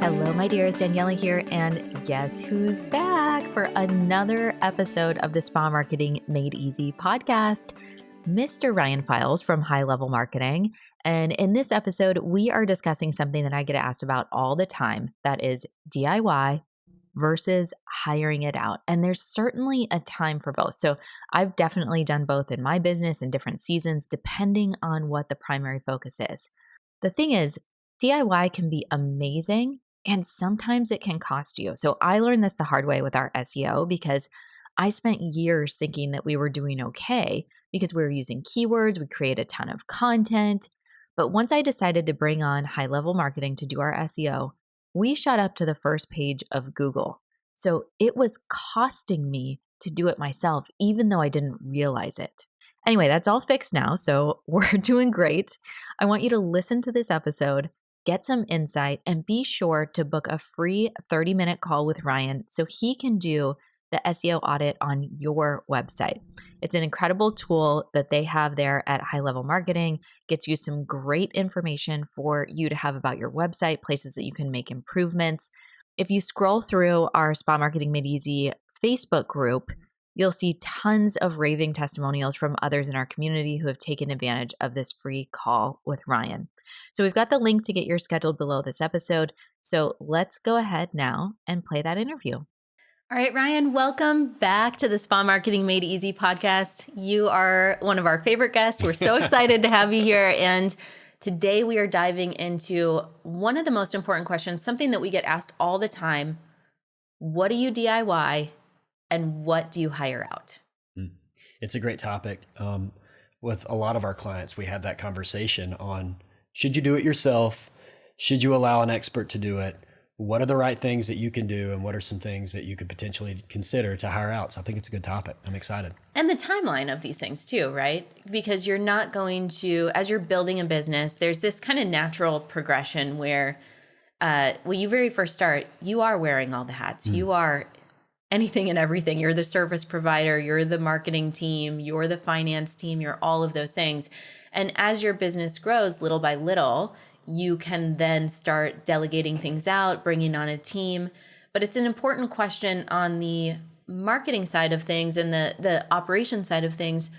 Hello, my dears. Daniela here, and guess who's back for another episode of the Spa Marketing Made Easy podcast? Mr. Ryan Files from High Level Marketing. And in this episode, we are discussing something that I get asked about all the time. That is DIY versus hiring it out. And there's certainly a time for both. So I've definitely done both in my business in different seasons, depending on what the primary focus is. The thing is, DIY can be amazing and sometimes it can cost you. So I learned this the hard way with our SEO because I spent years thinking that we were doing okay because we were using keywords, we create a ton of content. But once I decided to bring on high level marketing to do our SEO, we shot up to the first page of Google. So it was costing me to do it myself, even though I didn't realize it. Anyway, that's all fixed now. So we're doing great. I want you to listen to this episode, get some insight, and be sure to book a free 30-minute call with Ryan so he can do the SEO audit on your website. It's an incredible tool that they have there at High Level Marketing, gets you some great information for you to have about your website, places that you can make improvements. If you scroll through our Spa Marketing Made Easy Facebook group, you'll see tons of raving testimonials from others in our community who have taken advantage of this free call with Ryan. So we've got the link to get yours scheduled below this episode. So let's go ahead now and play that interview. All right, Ryan, welcome back to the Spa Marketing Made Easy podcast. You are one of our favorite guests. We're so excited to have you here. And today we are diving into one of the most important questions, something that we get asked all the time. What do you DIY? And what do you hire out? It's a great topic. With a lot of our clients, we have that conversation on, should you do it yourself? Should you allow an expert to do it? What are the right things that you can do? And what are some things that you could potentially consider to hire out? So I think it's a good topic. I'm excited. And the timeline of these things too, right? Because you're not going to, as you're building a business, there's this kind of natural progression where when you very first start, you are wearing all the hats. You are anything and everything. You're the service provider, you're the marketing team, you're the finance team, you're all of those things. And as your business grows little by little, you can then start delegating things out, bringing on a team. But it's an important question on the marketing side of things and the operation side of things.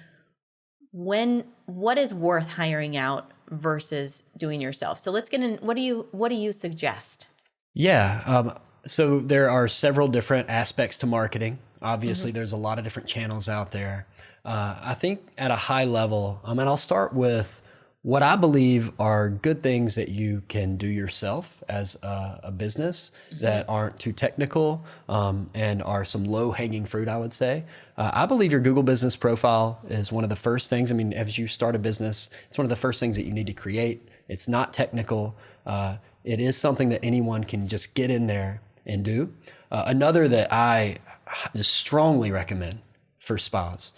What is worth hiring out versus doing yourself? So let's get in. What do you suggest? Yeah. So there are several different aspects to marketing. Obviously, there's a lot of different channels out there. I think at a high level, and I'll start with what I believe are good things that you can do yourself as a business that aren't too technical and are some low-hanging fruit, I would say. I believe your Google business profile is one of the first things. I mean, as you start a business, it's one of the first things that you need to create. It's not technical. It is something that anyone can just get in there and do. Another that I just strongly recommend for spas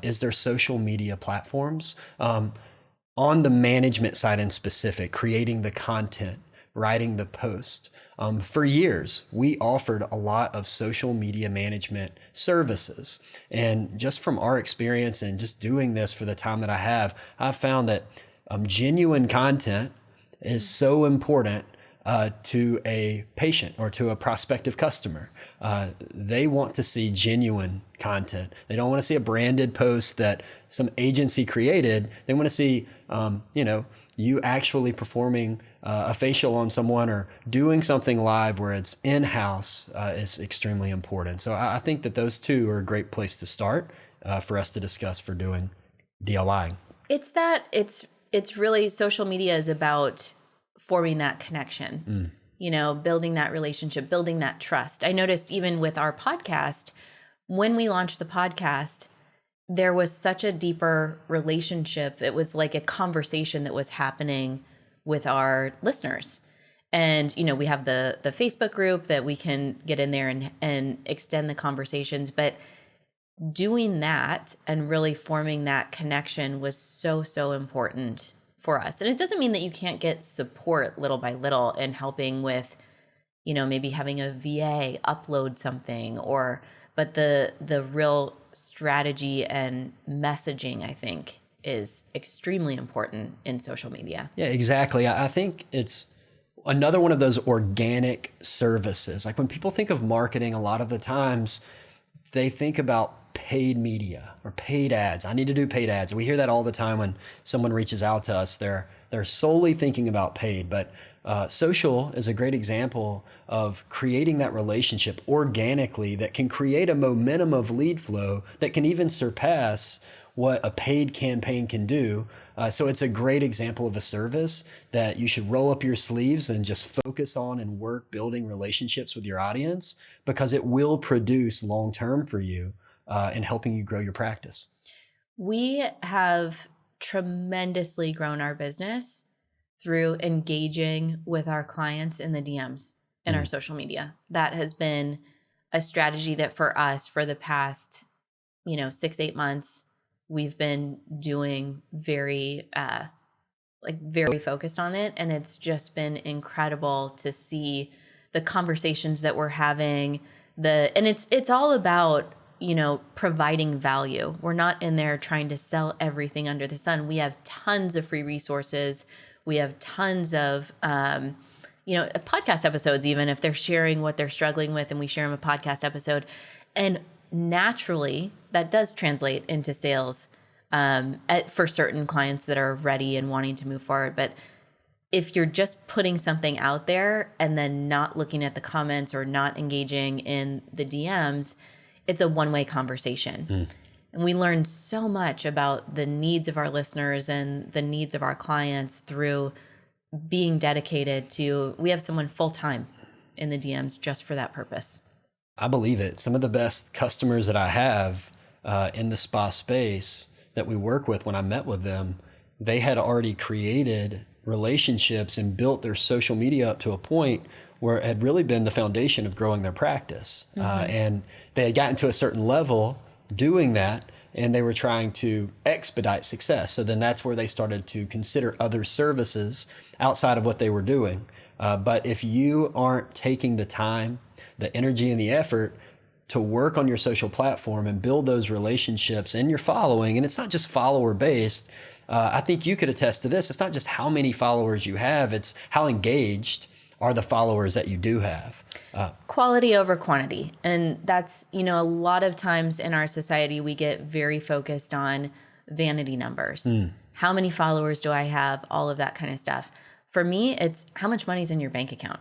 is their social media platforms. On the management side in specific, creating the content, writing the post. For years, we offered a lot of social media management services. And just from our experience and just doing this for the time that I have, I've found that genuine content is so important to a patient or to a prospective customer. They want to see genuine content. They don't want to see a branded post that some agency created. They want to see, you actually performing a facial on someone or doing something live where it's in-house is extremely important. So I think that those two are a great place to start for us to discuss for doing DIY. It's really, social media is about forming that connection, building that relationship, building that trust. I noticed even with our podcast, when we launched the podcast, there was such a deeper relationship. It was like a conversation that was happening with our listeners. And, we have the Facebook group that we can get in there and extend the conversations. But doing that and really forming that connection was so, so important for us. And it doesn't mean that you can't get support little by little in helping with, maybe having a VA upload something but the real strategy and messaging, I think, is extremely important in social media. Yeah, exactly. I think it's another one of those organic services. Like when people think of marketing, a lot of the times they think about paid media or paid ads. I need to do paid ads. We hear that all the time when someone reaches out to us. They're solely thinking about paid, but social is a great example of creating that relationship organically that can create a momentum of lead flow that can even surpass what a paid campaign can do. So it's a great example of a service that you should roll up your sleeves and just focus on and work building relationships with your audience, because it will produce long-term for you in helping you grow your practice. We have tremendously grown our business through engaging with our clients in the DMs in our social media. That has been a strategy that for us for the past, 6-8 months, we've been doing very focused on it. And it's just been incredible to see the conversations that we're having. And it's all about, providing value. We're not in there trying to sell everything under the sun. We have tons of free resources. We have tons of, podcast episodes, even if they're sharing what they're struggling with and we share them a podcast episode. And naturally, that does translate into sales for certain clients that are ready and wanting to move forward. But if you're just putting something out there and then not looking at the comments or not engaging in the DMs, it's a one-way conversation. And we learn so much about the needs of our listeners and the needs of our clients through being dedicated to, we have someone full-time in the DMs just for that purpose. I believe it. Some of the best customers that I have in the spa space that we work with, when I met with them, they had already created relationships and built their social media up to a point where it had really been the foundation of growing their practice. And they had gotten to a certain level doing that, and they were trying to expedite success. So then that's where they started to consider other services outside of what they were doing. But if you aren't taking the time, the energy, and the effort to work on your social platform and build those relationships and your following, and it's not just follower based, I think you could attest to this. It's not just how many followers you have, it's how engaged are the followers that you do have. Quality over quantity. And that's, a lot of times in our society, we get very focused on vanity numbers. How many followers do I have? All of that kind of stuff. For me, it's how much money's in your bank account.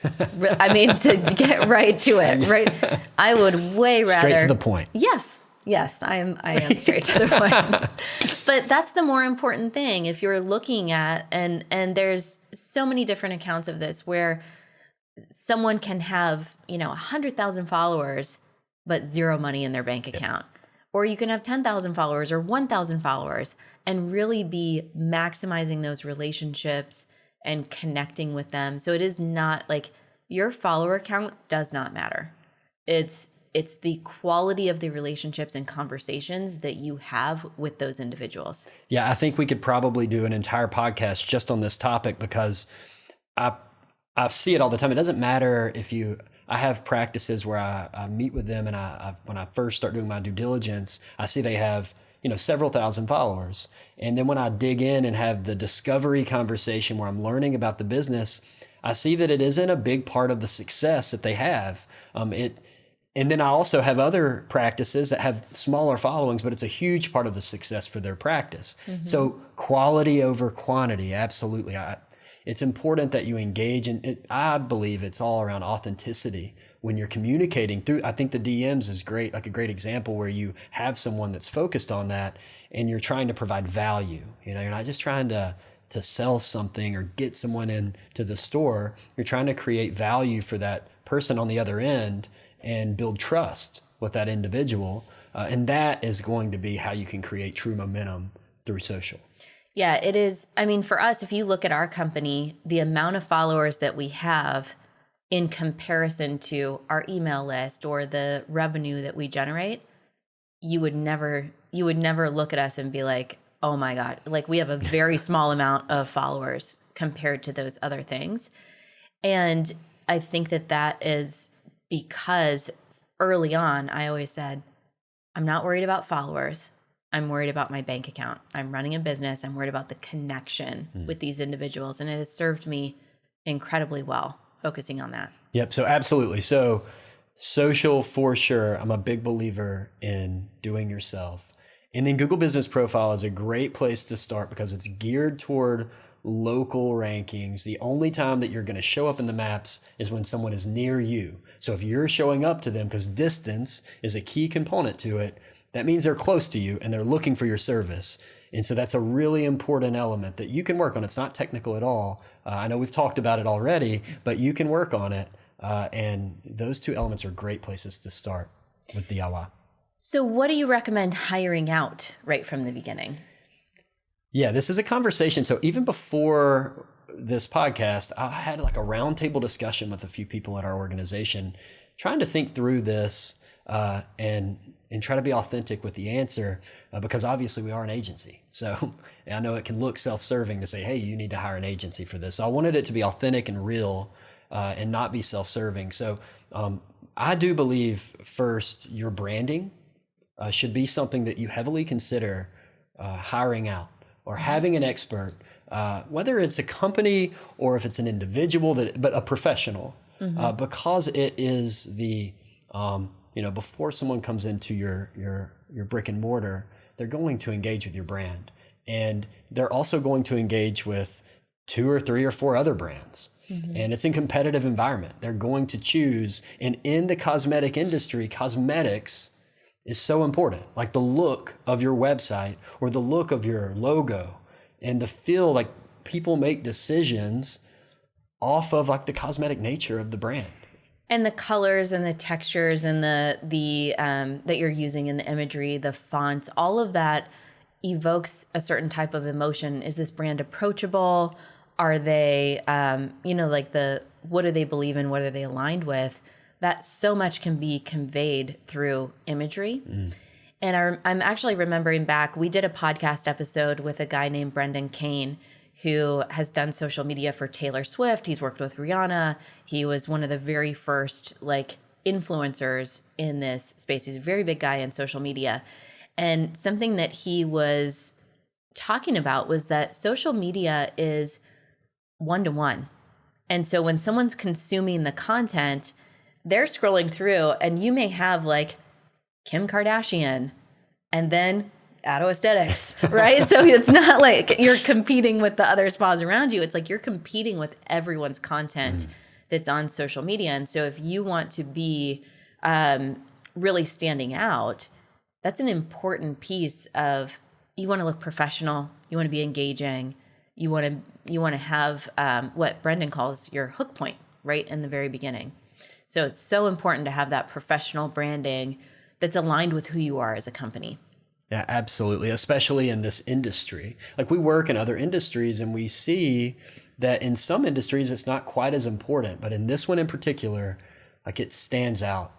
I mean, to get right to it, right? I would way rather... Straight to the point. Yes, I am straight to the point. But that's the more important thing. If you're looking at, and there's so many different accounts of this where someone can have, 100,000 followers, but zero money in their bank account. Or you can have 10,000 followers or 1,000 followers and really be maximizing those relationships and connecting with them. So it is not like your follower count does not matter. It's the quality of the relationships and conversations that you have with those individuals. Yeah, I think we could probably do an entire podcast just on this topic, because I see it all the time. It doesn't matter if I have practices where I meet with them, and when I first start doing my due diligence, I see they have several thousand followers. And then when I dig in and have the discovery conversation where I'm learning about the business, I see that it isn't a big part of the success that they have. And then I also have other practices that have smaller followings, but it's a huge part of the success for their practice. So quality over quantity, absolutely. It's important that you engage, and I believe it's all around authenticity when you're communicating through. I think the DMs is great, like a great example where you have someone that's focused on that and you're trying to provide value. You're not just trying to sell something or get someone into the store. You're trying to create value for that person on the other end and build trust with that individual. And that is going to be how you can create true momentum through social. Yeah, it is. I mean, for us, if you look at our company, the amount of followers that we have in comparison to our email list or the revenue that we generate, you would never look at us and be like, oh my God, like we have a very small amount of followers compared to those other things. And I think that is because early on, I always said, I'm not worried about followers. I'm worried about my bank account. I'm running a business. I'm worried about the connection with these individuals. And it has served me incredibly well, focusing on that. Yep. So absolutely. So social for sure. I'm a big believer in doing yourself. And then Google Business Profile is a great place to start because it's geared toward local rankings. The only time that you're going to show up in the maps is when someone is near you. So if you're showing up to them, because distance is a key component to it, that means they're close to you and they're looking for your service. And so that's a really important element that you can work on. It's not technical at all. I know we've talked about it already, but you can work on it. And those two elements are great places to start with DIY. So what do you recommend hiring out right from the beginning? Yeah, this is a conversation. So even before this podcast, I had like a roundtable discussion with a few people at our organization, trying to think through this and try to be authentic with the answer, because obviously we are an agency. So I know it can look self-serving to say, hey, you need to hire an agency for this. So I wanted it to be authentic and real and not be self-serving. So I do believe first your branding should be something that you heavily consider hiring out or having an expert, whether it's a company or if it's an individual, but a professional, because it is the, before someone comes into your brick and mortar, they're going to engage with your brand. And they're also going to engage with 2 or 3 or 4 other brands. And it's in competitive environment. They're going to choose. And in the cosmetic industry, cosmetics is so important. Like the look of your website or the look of your logo and the feel, like people make decisions off of like the cosmetic nature of the brand. And the colors and the textures and the that you're using in the imagery, the fonts, all of that evokes a certain type of emotion. Is this brand approachable? Are they, what do they believe in? What are they aligned with? That so much can be conveyed through imagery. And I'm actually remembering back, we did a podcast episode with a guy named Brendan Kane, who has done social media for Taylor Swift. He's worked with Rihanna. He was one of the very first influencers in this space. He's a very big guy in social media. And something that he was talking about was that social media is one-to-one. And so when someone's consuming the content, they're scrolling through and you may have Kim Kardashian and then PDO Aesthetics, right? So it's not like you're competing with the other spas around you. It's like you're competing with everyone's content that's on social media. And so if you want to be really standing out, that's an important piece of, you want to look professional, you want to be engaging, you want to have what Brendan calls your hook point right in the very beginning. So it's so important to have that professional branding that's aligned with who you are as a company. Yeah, absolutely. Especially in this industry. Like we work in other industries and we see that in some industries, it's not quite as important, but in this one in particular, it stands out.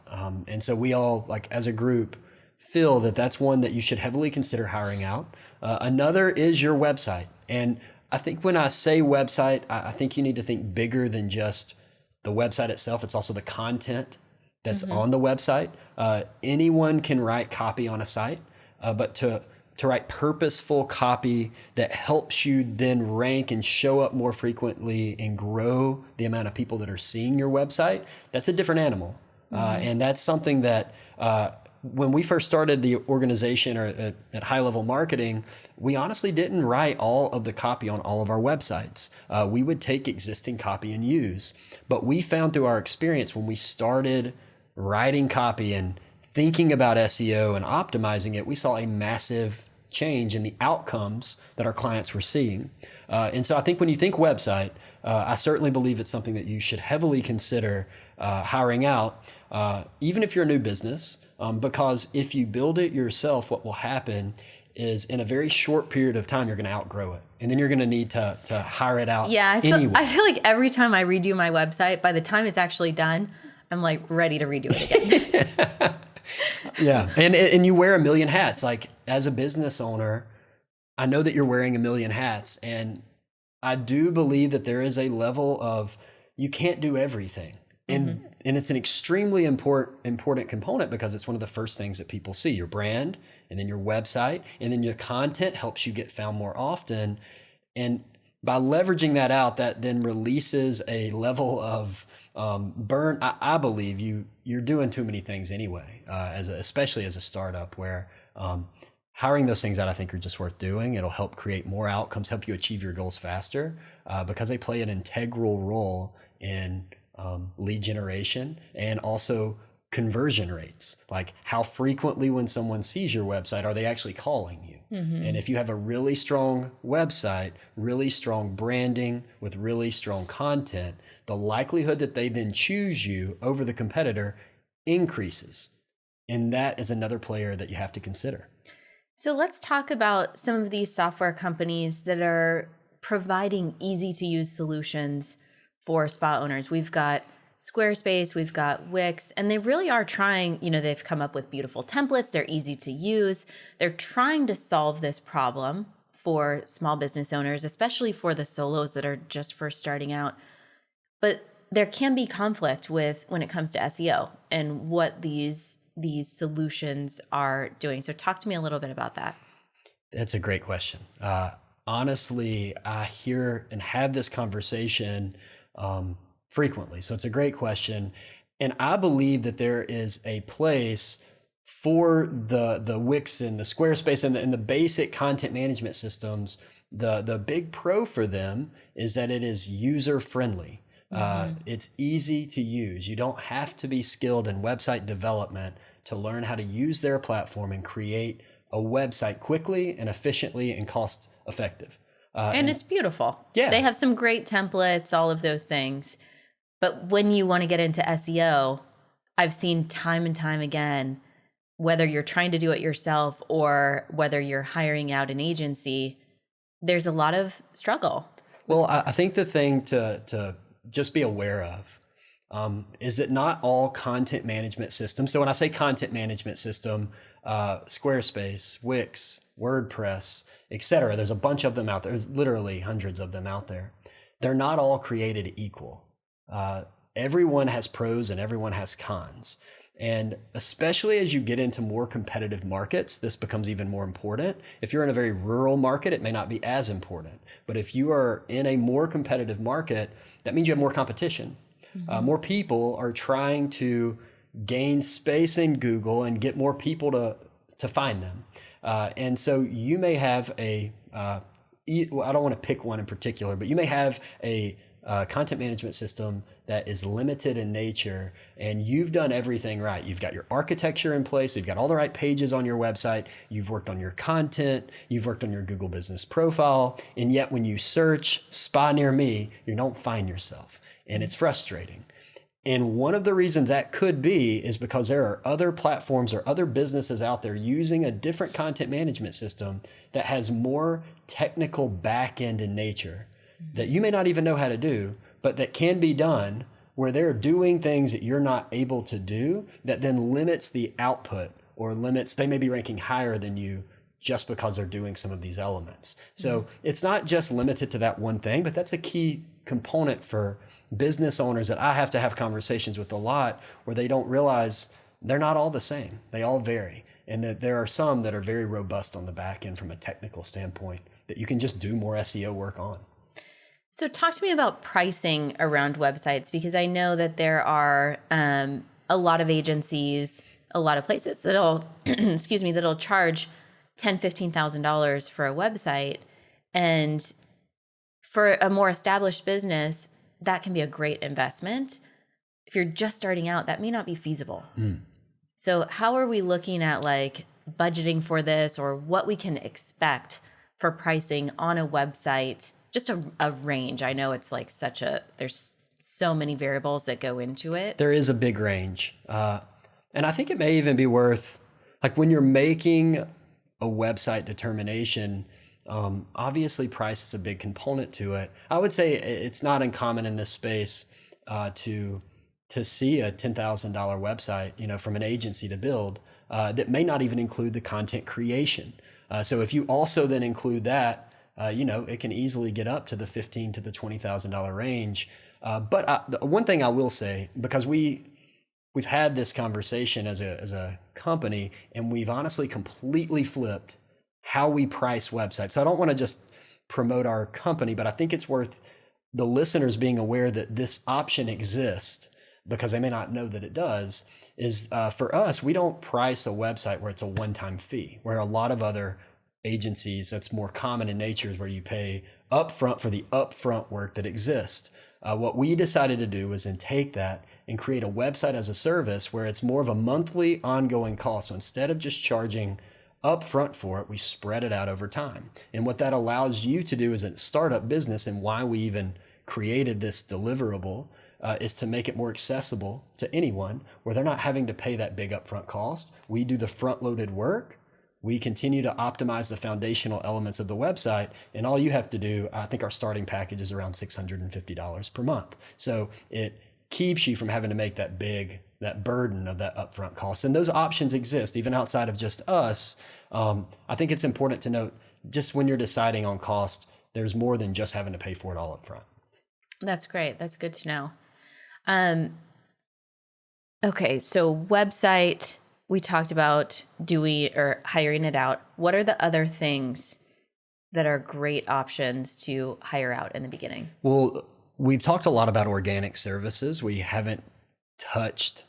And so we all as a group feel that that's one that you should heavily consider hiring out. Another is your website. And I think when I say website, I think you need to think bigger than just the website itself. It's also the content that's on the website. Anyone can write copy on a site, but to write purposeful copy that helps you then rank and show up more frequently and grow the amount of people that are seeing your website, that's a different animal. And that's something that when we first started the organization or at High Level Marketing, we honestly didn't write all of the copy on all of our websites. We would take existing copy and use. But we found through our experience when we started writing copy and thinking about SEO and optimizing it, we saw a massive change in the outcomes that our clients were seeing. And so I think when you think website, I certainly believe it's something that you should heavily consider hiring out, even if you're a new business, because if you build it yourself, what will happen is in a very short period of time, you're going to outgrow it. And then you're going to need to hire it out. Yeah, I feel like every time I redo my website, by the time it's actually done, I'm ready to redo it again. Yeah. And you wear a million hats. As a business owner, I know that you're wearing a million hats. And I do believe that there is a level of, you can't do everything. And it's an extremely important component because it's one of the first things that people see, your brand and then your website, and then your content helps you get found more often. And by leveraging that out, that then releases a level of burn. I believe you're doing too many things anyway, especially as a startup, where hiring those things out, I think, are just worth doing. It'll help create more outcomes, help you achieve your goals faster, because they play an integral role in lead generation and also conversion rates. Like, how frequently, when someone sees your website, are they actually calling you? And if you have a really strong website, really strong branding with really strong content, the likelihood that they then choose you over the competitor increases. And that is another player that you have to consider. So let's talk about some of these software companies that are providing easy to use solutions for spa owners. We've got Squarespace, we've got Wix, and they really are trying, they've come up with beautiful templates. They're easy to use. They're trying to solve this problem for small business owners, especially for the solos that are just first starting out. But there can be conflict when it comes to SEO and what these solutions are doing. So talk to me a little bit about that. That's a great question. Honestly, I hear and have this conversation frequently. So it's a great question. And I believe that there is a place for the Wix and the Squarespace and the basic content management systems. The big pro for them is that it is user friendly. It's easy to use. You don't have to be skilled in website development to learn how to use their platform and create a website quickly and efficiently and cost effective. And it's beautiful. Yeah. They have some great templates, all of those things. But when you want to get into SEO, I've seen time and time again, whether you're trying to do it yourself or whether you're hiring out an agency, there's a lot of struggle. Well, I think the thing to just be aware of is that not all content management systems. So when I say content management system, Squarespace, Wix, WordPress, etc., there's a bunch of them out there. There's literally hundreds of them out there. They're not all created equal. Everyone has pros and everyone has cons. And especially as you get into more competitive markets, this becomes even more important. If you're in a very rural market, it may not be as important. But if you are in a more competitive market, that means you have more competition. More people are trying to gain space in Google and get more people to find them. And so you may have I don't want to pick one in particular, but you may have a content management system that is limited in nature, and you've done everything right. You've got your architecture in place. You've got all the right pages on your website. You've worked on your content. You've worked on your Google business profile. And yet when you search spa near me, you don't find yourself. And it's frustrating. And one of the reasons that could be is because there are other platforms or other businesses out there using a different content management system that has more technical back end in nature that you may not even know how to do, but that can be done, where they're doing things that you're not able to do, that then limits the output or they may be ranking higher than you just because they're doing some of these elements. So it's not just limited to that one thing, but that's a key component for business owners that I have to have conversations with a lot, where they don't realize they're not all the same. They all vary. And that there are some that are very robust on the back end from a technical standpoint that you can just do more SEO work on. So talk to me about pricing around websites, because I know that there are a lot of agencies, a lot of places that'll, that'll charge $10,000, $15,000 for a website. And for a more established business, that can be a great investment. If you're just starting out, that may not be feasible. So how are we looking at like budgeting for this, or what we can expect for pricing on a website? Just a range. I know it's like there's so many variables that go into it. There is a big range. And I think it may even be worth, like, when you're making a website determination, obviously price is a big component to it. I would say it's not uncommon in this space to see a $10,000 website, from an agency to build, that may not even include the content creation. So if you also then include that, it can easily get up to the $15,000 to the $20,000 range. But one thing I will say, because we've had this conversation as a company, and we've honestly completely flipped how we price websites. So I don't want to just promote our company, but I think it's worth the listeners being aware that this option exists, because they may not know that it does, is for us, we don't price a website where it's a one-time fee, where a lot of other agencies, that's more common in nature, is where you pay upfront for the upfront work that exists. What we decided to do was then take that and create a website as a service where it's more of a monthly ongoing cost. So instead of just charging upfront for it, we spread it out over time. And what that allows you to do as a startup business, and why we even created this deliverable, is to make it more accessible to anyone, where they're not having to pay that big upfront cost. We do the front-loaded work. We continue to optimize the foundational elements of the website, and all you have to do, I think our starting package is around $650 per month. So it keeps you from having to make that burden of that upfront cost. And those options exist even outside of just us. I think it's important to note, just when you're deciding on cost, there's more than just having to pay for it all up front. That's great. That's good to know. Okay, so website, we talked about hiring it out. What are the other things that are great options to hire out in the beginning? Well, we've talked a lot about organic services. We haven't touched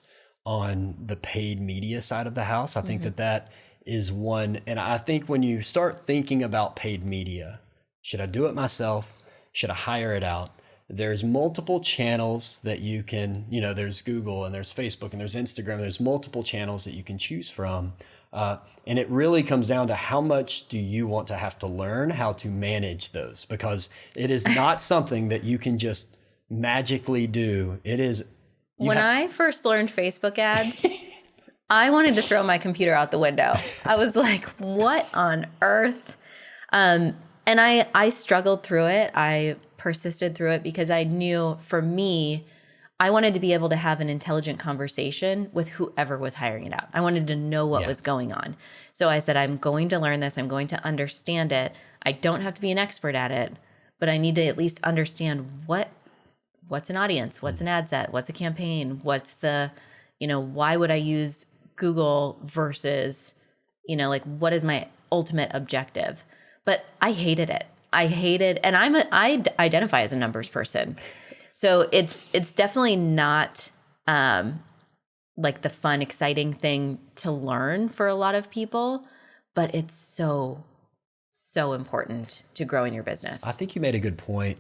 on the paid media side of the house. I think that is one. And I think when you start thinking about paid media, should I do it myself? Should I hire it out? There's multiple channels that you can, there's Google and there's Facebook and there's Instagram. There's multiple channels that you can choose from. And it really comes down to how much do you want to have to learn how to manage those, because it is not something that you can just magically do. It is. When I first learned Facebook ads, I wanted to throw my computer out the window. I was like, what on earth? And I struggled through it. I persisted through it because I knew, for me, I wanted to be able to have an intelligent conversation with whoever was hiring it out. I wanted to know what was going on. So I said, I'm going to learn this. I'm going to understand it. I don't have to be an expert at it, but I need to at least understand what's an audience, what's an ad set, what's a campaign, what's the, why would I use Google versus, what is my ultimate objective? But I hated it. And I identify as a numbers person. So it's definitely not like the fun, exciting thing to learn for a lot of people, but it's so, so important to grow in your business. I think you made a good point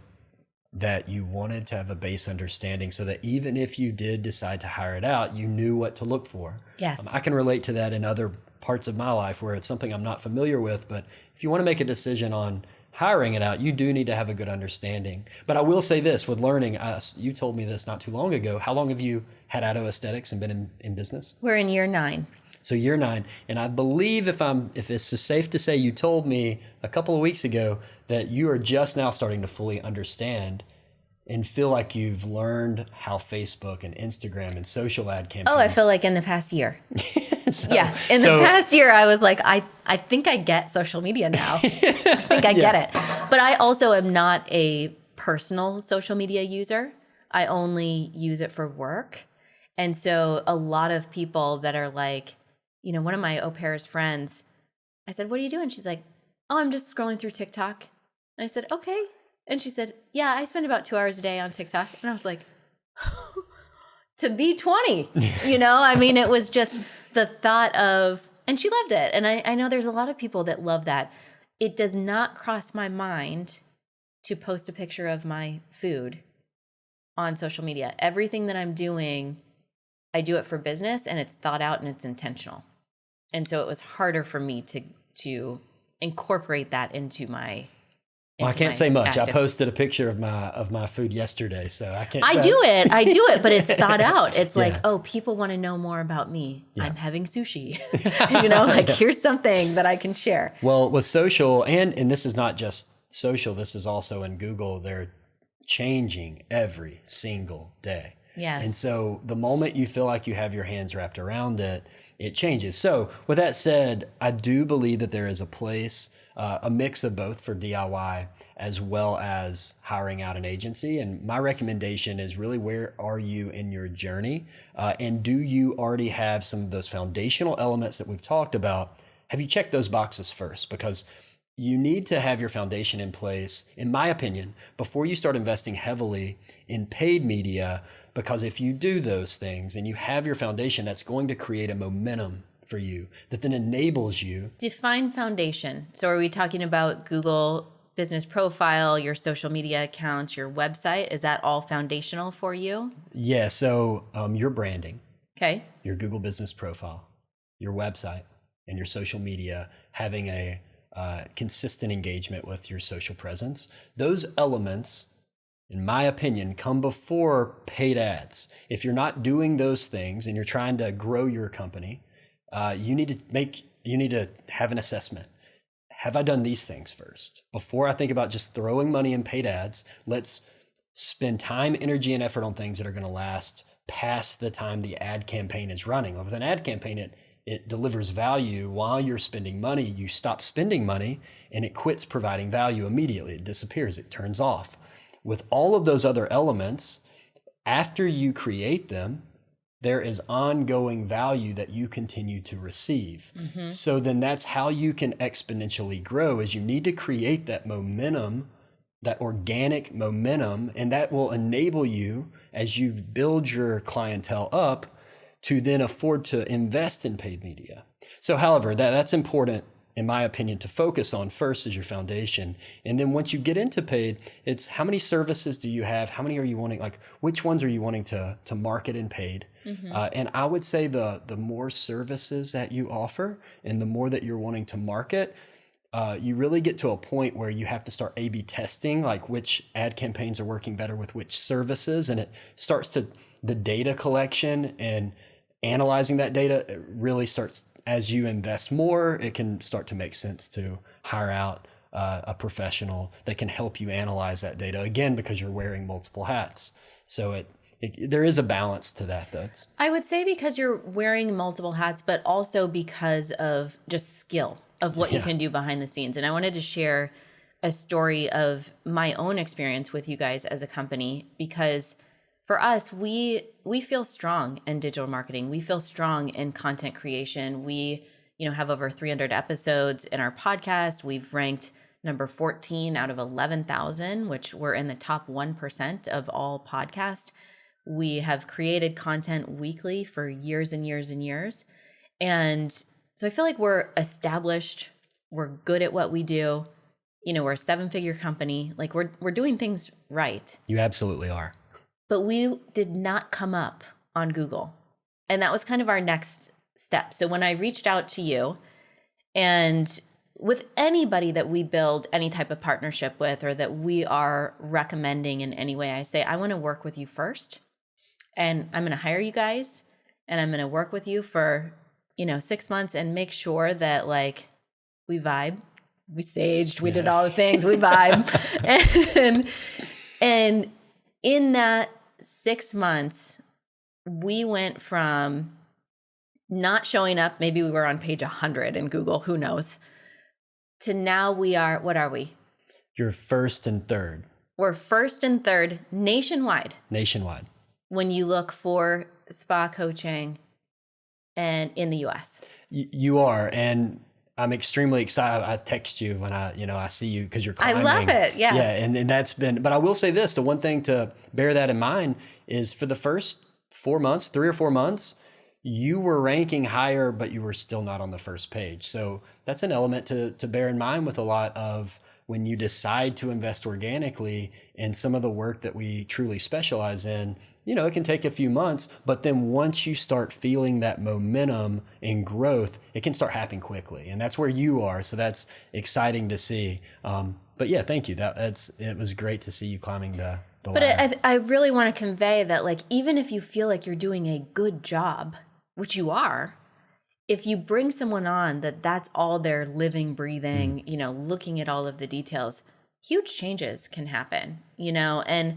that you wanted to have a base understanding so that even if you did decide to hire it out, you knew what to look for. Yes. I can relate to that in other parts of my life where it's something I'm not familiar with, but if you want to make a decision on hiring it out, you do need to have a good understanding. But I will say this, with learning, you told me this not too long ago. How long have you had PDO Aesthetics and been in business? We're in year 9. So year 9. And I believe if it's safe to say, you told me a couple of weeks ago that you are just now starting to fully understand and feel like you've learned how Facebook and Instagram and social ad campaigns. Oh, I feel like in the past year. In the past year, I was like, I think I get social media now. I think I get it. But I also am not a personal social media user. I only use it for work. And so a lot of people that are like, one of my au pair's friends, I said, what are you doing? She's like, oh, I'm just scrolling through TikTok. And I said, okay. And she said, yeah, I spend about 2 hours a day on TikTok. And I was like, to be 20, it was just the thought of, and she loved it. And I know there's a lot of people that love that. It does not cross my mind to post a picture of my food on social media. Everything that I'm doing, I do it for business, and it's thought out and it's intentional. And so it was harder for me to incorporate that into my Well, I can't say much. I posted a picture of my food yesterday, so I can't. I do it, but it's thought out. It's like, oh, people want to know more about me. Yeah. I'm having sushi. Here's something that I can share. Well, with social, and this is not just social, this is also in Google, they're changing every single day. Yes. And so the moment you feel like you have your hands wrapped around it, it changes. So with that said, I do believe that there is a place, a mix of both for DIY as well as hiring out an agency. And my recommendation is really, where are you in your journey? And do you already have some of those foundational elements that we've talked about? Have you checked those boxes first? Because you need to have your foundation in place, in my opinion, before you start investing heavily in paid media, because if you do those things and you have your foundation, that's going to create a momentum for you that then enables you. Define foundation. So are we talking about Google business profile, your social media accounts, your website? Is that all foundational for you? Yeah, so your branding, Okay. your Google business profile, your website, and your social media, having a consistent engagement with your social presence. Those elements, in my opinion, come before paid ads. If you're not doing those things and you're trying to grow your company, you need to have an assessment. Have I done these things first? Before I think about just throwing money in paid ads, let's spend time, energy, and effort on things that are going to last past the time the ad campaign is running. With an ad campaign, it delivers value while you're spending money. You stop spending money and it quits providing value immediately. It disappears, it turns off. With all of those other elements, after you create them, there is ongoing value that you continue to receive. Mm-hmm. So then that's how you can exponentially grow, is you need to create that momentum, that organic momentum, and that will enable you, as you build your clientele up, to then afford to invest in paid media. So however, that's important, in my opinion, to focus on first as your foundation. And then once you get into paid, it's how many services do you have? How many are you wanting, like which ones are you wanting to market in paid? Mm-hmm. And I would say the more services that you offer and the more that you're wanting to market, you really get to a point where you have to start A/B testing, like which ad campaigns are working better with which services. And it starts to, the data collection and analyzing that data, it really starts, as you invest more, it can start to make sense to hire out a professional that can help you analyze that data, again, because you're wearing multiple hats. So there is a balance to that, though. I would say because you're wearing multiple hats, but also because of just skill of what you can do behind the scenes. And I wanted to share a story of my own experience with you guys as a company, because for us, we feel strong in digital marketing. We feel strong in content creation. We, have over 300 episodes in our podcast. We've ranked number 14 out of 11,000, which we're in the top 1% of all podcasts. We have created content weekly for years and years and years. And so I feel like we're established. We're good at what we do. We're a 7-figure company. Like we're doing things right. You absolutely are. But we did not come up on Google. And that was kind of our next step. So when I reached out to you, and with anybody that we build any type of partnership with or that we are recommending in any way, I say, I want to work with you first. And I'm going to hire you guys and I'm going to work with you for, 6 months and make sure that like we vibe, we staged, we did all the things, we vibe. and in that 6 months, we went from not showing up, maybe we were on page 100 in Google, who knows, to now we are, what are we? You're first and third. We're first and third nationwide. Nationwide. When you look for spa coaching and in the US. You are. And I'm extremely excited. I text you when I see you because you're climbing. I love it. Yeah. Yeah. And that's been, but I will say this, the one thing to bear that in mind is for the first 4 months, 3 or 4 months, you were ranking higher, but you were still not on the first page. So that's an element to bear in mind with a lot of when you decide to invest organically in some of the work that we truly specialize in. It can take a few months, but then once you start feeling that momentum and growth, it can start happening quickly. And that's where you are. So that's exciting to see. But yeah, thank you. It was great to see you climbing the ladder. But I really want to convey that, like, even if you feel like you're doing a good job, which you are, if you bring someone on that's all they're living, breathing, looking at all of the details, huge changes can happen, and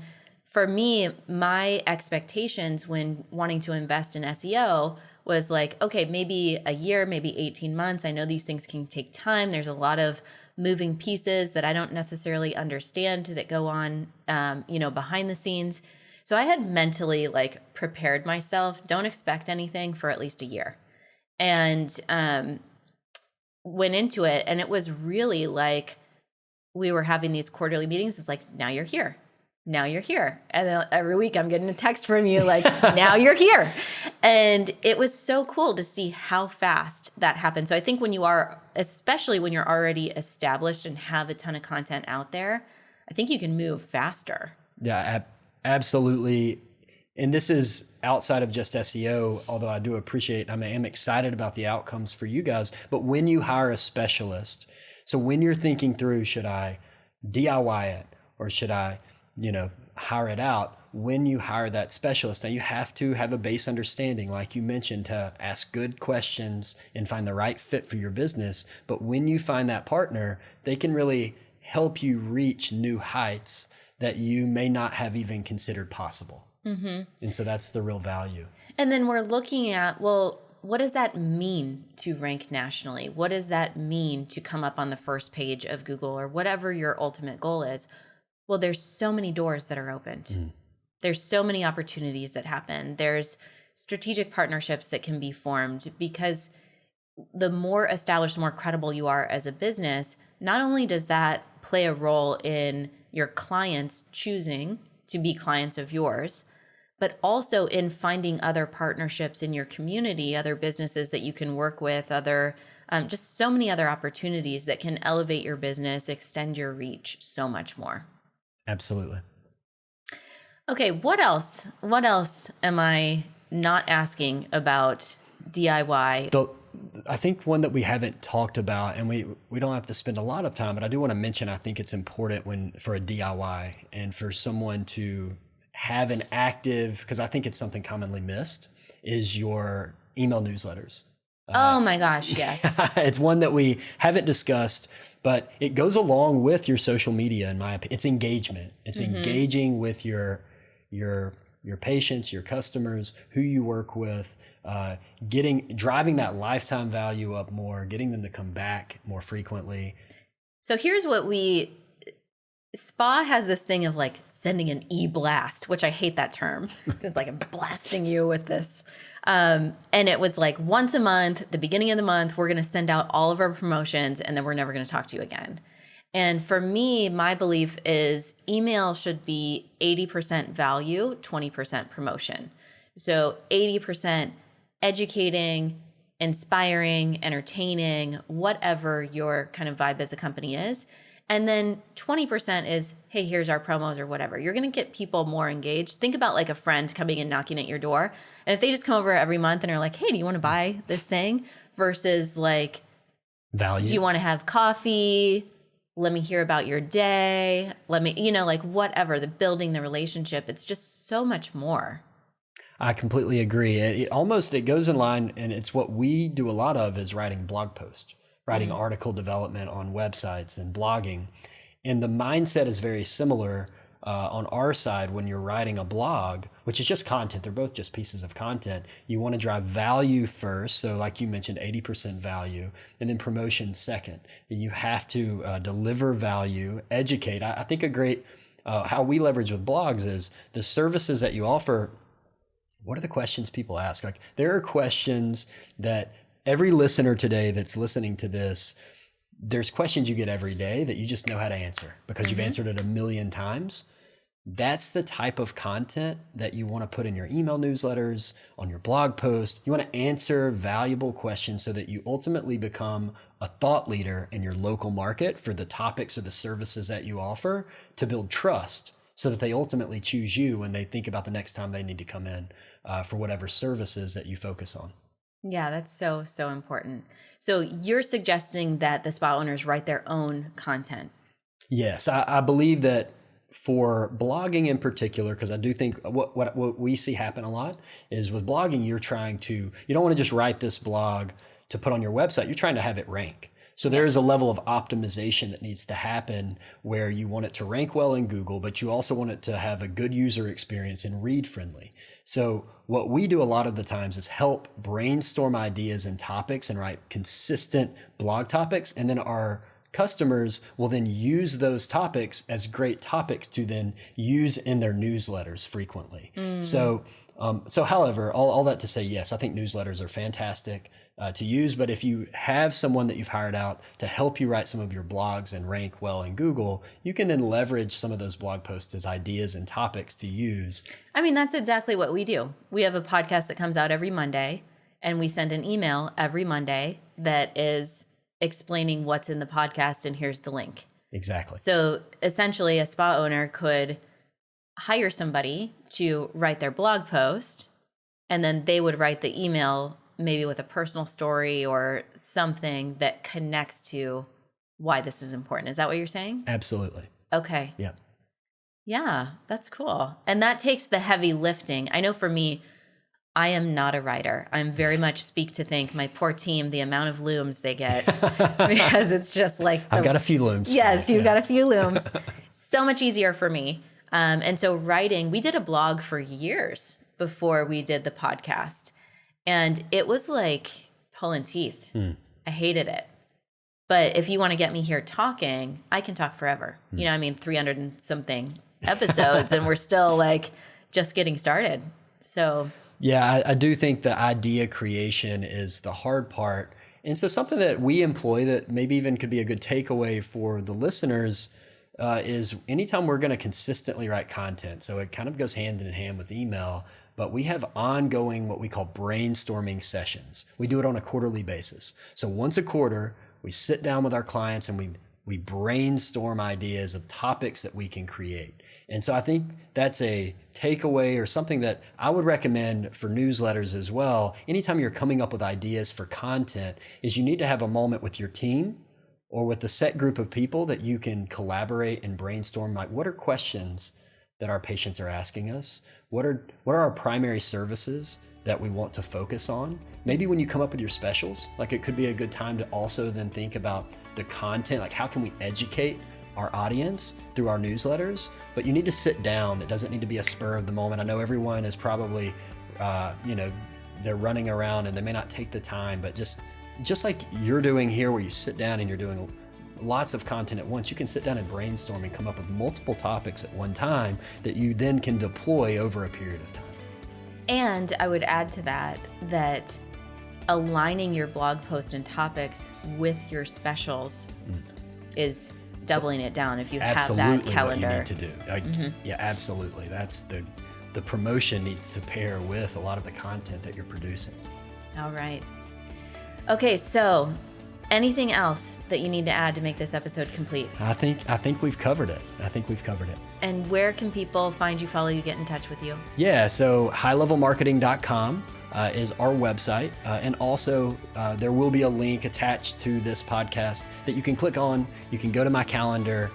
for me, my expectations when wanting to invest in SEO was like, okay, maybe a year, maybe 18 months. I know these things can take time. There's a lot of moving pieces that I don't necessarily understand that go on, behind the scenes. So I had mentally like prepared myself. Don't expect anything for at least a year. And went into it, and it was really like we were having these quarterly meetings. It's like, now you're here. Now you're here. And then every week I'm getting a text from you like, now you're here. And it was so cool to see how fast that happened. So I think when you are, especially when you're already established and have a ton of content out there, I think you can move faster. Yeah, absolutely. And this is outside of just SEO, although I do appreciate, I am excited about the outcomes for you guys. But when you hire a specialist, so when you're thinking through, should I DIY it or should I, hire it out? When you hire that specialist, now you have to have a base understanding, like you mentioned, to ask good questions and find the right fit for your business. But when you find that partner, they can really help you reach new heights that you may not have even considered possible. Mm-hmm. And so that's the real value. And then we're looking at, well, what does that mean to rank nationally? What does that mean to come up on the first page of Google or whatever your ultimate goal is? Well, there's so many doors that are opened. There's so many opportunities that happen. There's strategic partnerships that can be formed, because the more established, the more credible you are as a business, not only does that play a role in your clients choosing to be clients of yours, but also in finding other partnerships in your community, other businesses that you can work with, other just so many other opportunities that can elevate your business, extend your reach so much more. Absolutely. Okay, what else? What else am I not asking about DIY? So I think one that we haven't talked about, and we don't have to spend a lot of time, but I do want to mention, I think it's important for a DIY and for someone to have an active, because I think it's something commonly missed, is your email newsletters. Oh my gosh, yes. It's one that we haven't discussed, but it goes along with your social media, in my opinion. It's engagement. It's engaging with your patients, your customers, who you work with, driving that lifetime value up more, getting them to come back more frequently. So here's what Spa has this thing of like sending an e-blast, which I hate that term. It's like I'm blasting you with this. And it was like once a month, the beginning of the month, we're going to send out all of our promotions and then we're never going to talk to you again. And for me, my belief is email should be 80% value, 20% promotion. So 80% educating, inspiring, entertaining, whatever your kind of vibe as a company is. And then 20% is, hey, here's our promos or whatever. You're going to get people more engaged. Think about like a friend coming and knocking at your door. And if they just come over every month and are like, hey, do you want to buy this thing? Versus like, value. Do you want to have coffee? Let me hear about your day. Let me, like whatever, the building the relationship. It's just so much more. I completely agree. It goes in line, and it's what we do a lot of, is writing blog posts, writing article development on websites and blogging. And the mindset is very similar on our side. When you're writing a blog, which is just content, they're both just pieces of content, you want to drive value first. So like you mentioned, 80% value, and then promotion second. You have to deliver value, educate. I think a great, how we leverage with blogs is the services that you offer. What are the questions people ask? Like, there are questions that every listener today that's listening to this, there's questions you get every day that you just know how to answer because you've answered it a million times. That's the type of content that you want to put in your email newsletters, on your blog post. You want to answer valuable questions so that you ultimately become a thought leader in your local market for the topics or the services that you offer, to build trust so that they ultimately choose you when they think about the next time they need to come in for whatever services that you focus on. Yeah, that's so, so important. So you're suggesting that the spa owners write their own content? Yes, I believe that for blogging in particular, because I do think what we see happen a lot is with blogging, you don't want to just write this blog to put on your website. You're trying to have it rank. So there's a level of optimization that needs to happen where you want it to rank well in Google, but you also want it to have a good user experience and read friendly. So what we do a lot of the times is help brainstorm ideas and topics and write consistent blog topics. And then our customers will then use those topics as great topics to then use in their newsletters frequently. So however, all that to say, yes, I think newsletters are fantastic to use, but if you have someone that you've hired out to help you write some of your blogs and rank well in Google, you can then leverage some of those blog posts as ideas and topics to use. I mean, that's exactly what we do. We have a podcast that comes out every Monday, and we send an email every Monday that is explaining what's in the podcast, and here's the link. Exactly. So essentially, a spa owner could hire somebody to write their blog post, and then they would write the email maybe with a personal story or something that connects to why this is important. Is that what you're saying? Absolutely. Okay. Yeah. Yeah, that's cool. And that takes the heavy lifting. I know for me, I am not a writer. I'm very much speak to think. My poor team, the amount of looms they get, because it's just like... I've got a few looms. Yes, you've got a few looms. So much easier for me. And so writing, we did a blog for years before we did the podcast. And it was like pulling teeth. I hated it. But if you want to get me here talking, I can talk forever. You know, I mean, 300 and something episodes, and we're still like just getting started. So... Yeah, I do think the idea creation is the hard part. And so something that we employ that maybe even could be a good takeaway for the listeners is anytime we're going to consistently write content. So it kind of goes hand in hand with email, but we have ongoing what we call brainstorming sessions. We do it on a quarterly basis. So once a quarter, we sit down with our clients and we brainstorm ideas of topics that we can create. And so I think that's a takeaway or something that I would recommend for newsletters as well. Anytime you're coming up with ideas for content, is you need to have a moment with your team or with a set group of people that you can collaborate and brainstorm, like what are questions that our patients are asking us? What are our primary services that we want to focus on? Maybe when you come up with your specials, like it could be a good time to also then think about the content, like how can we educate our audience through our newsletters, but you need to sit down. It doesn't need to be a spur of the moment. I know everyone is probably, they're running around and they may not take the time, but just like you're doing here where you sit down and you're doing lots of content at once, you can sit down and brainstorm and come up with multiple topics at one time that you then can deploy over a period of time. And I would add to that aligning your blog post and topics with your specials is doubling it down if you have that calendar. Absolutely what you need to do. Yeah, absolutely. That's the promotion needs to pair with a lot of the content that you're producing. All right. Okay, so anything else that you need to add to make this episode complete? I think we've covered it. And where can people find you, follow you, get in touch with you? Yeah, so highlevelmarketing.com is our website. And also there will be a link attached to this podcast that you can click on. You can go to my calendar.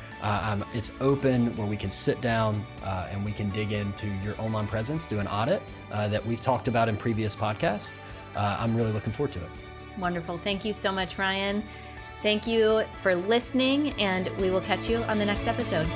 It's open where we can sit down and we can dig into your online presence, do an audit that we've talked about in previous podcasts. I'm really looking forward to it. Wonderful. Thank you so much, Ryan. Thank you for listening, and we will catch you on the next episode.